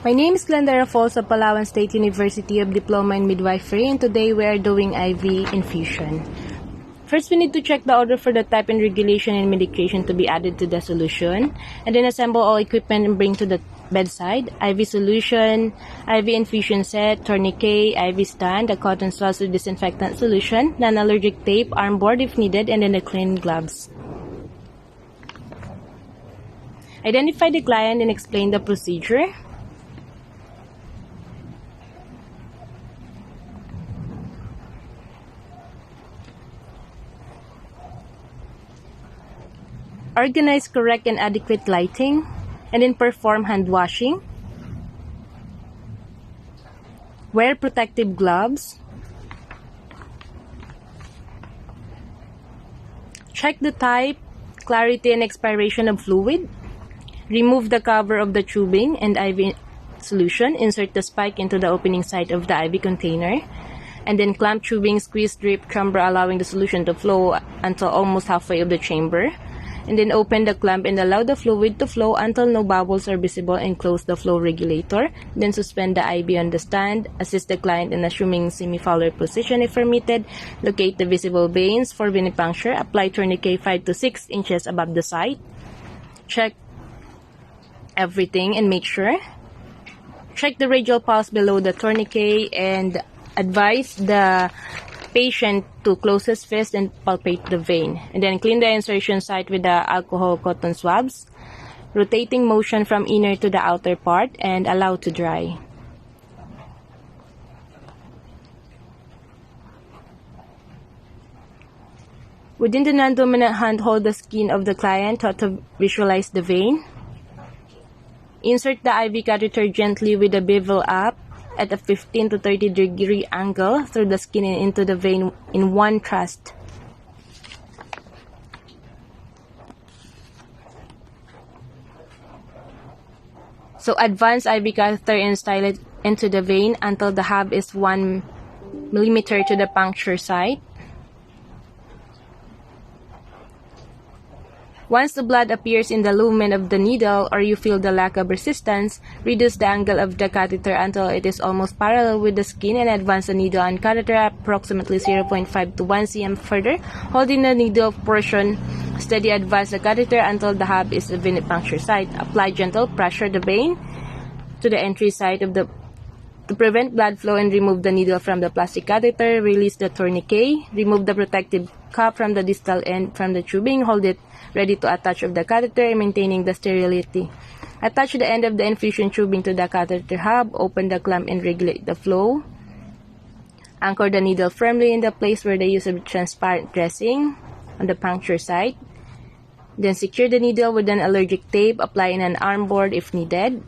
My name is Glendora Falls of Palawan State University of Diploma in Midwifery, and today we are doing IV infusion. First, we need to check the order for the type and regulation and medication to be added to the solution, and then assemble all equipment and bring to the bedside: IV solution, IV infusion set, tourniquet, IV stand, a cotton swabs with disinfectant solution, non-allergic tape, arm board if needed, and then the clean gloves. Identify the client and explain the procedure. Organize correct and adequate lighting, and then perform hand washing. Wear protective gloves. Check the type, clarity, and expiration of fluid. Remove the cover of the tubing and IV solution. Insert the spike into the opening side of the IV container. And then clamp tubing, squeeze drip chamber, allowing the solution to flow until almost halfway of the chamber. And then open the clamp and allow the fluid to flow until no bubbles are visible, and close the flow regulator. Then suspend the IV on the stand. Assist the client in assuming semi-Fowler position if permitted. Locate the visible veins for venipuncture. Apply tourniquet 5 to 6 inches above the site. Check everything and make sure. Check the radial pulse below the tourniquet and advise the patient to close his fist and palpate the vein. And then clean the insertion site with the alcohol cotton swabs, rotating motion from inner to the outer part, and allow to dry. Within the non-dominant hand, hold the skin of the client to visualize the vein. Insert the IV catheter gently with the bevel up at a 15 to 30 degree angle through the skin and into the vein in one thrust. So advance IV catheter and style it into the vein until the hub is 1 millimeter to the puncture site. Once the blood appears in the lumen of the needle or you feel the lack of resistance, reduce the angle of the catheter until it is almost parallel with the skin and advance the needle and catheter approximately 0.5 to 1 cm further. Holding the needle portion steady, advance the catheter until the hub is the venipuncture site. Apply gentle pressure the vein to the entry site of the to prevent blood flow and remove the needle from the plastic catheter. Release the tourniquet. Remove the protective cup from the distal end from the tubing. Hold it ready to attach of the catheter, maintaining the sterility. Attach the end of the infusion tubing to the catheter hub. Open the clamp and regulate the flow. Anchor the needle firmly in the place where the use of transparent dressing on the puncture site. Then secure the needle with an allergic tape. Apply in an arm board if needed.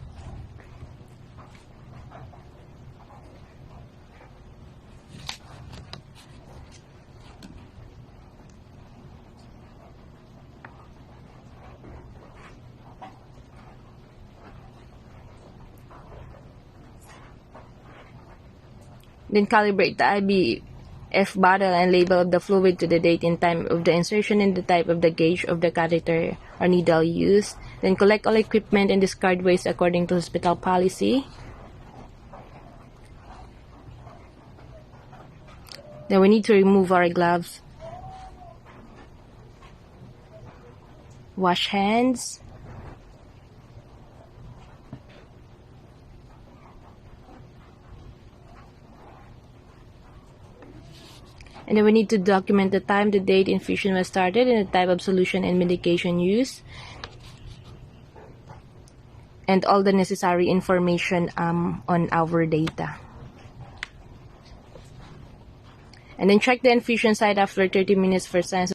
Then calibrate the IVF bottle and label the fluid to the date and time of the insertion and the type of the gauge of the catheter or needle used. Then collect all equipment and discard waste according to hospital policy. Then we need to remove our gloves. Wash hands. And then we need to document the time, the date infusion was started, and the type of solution and medication used, and all the necessary information on our data. And then check the infusion site after 30 minutes for signs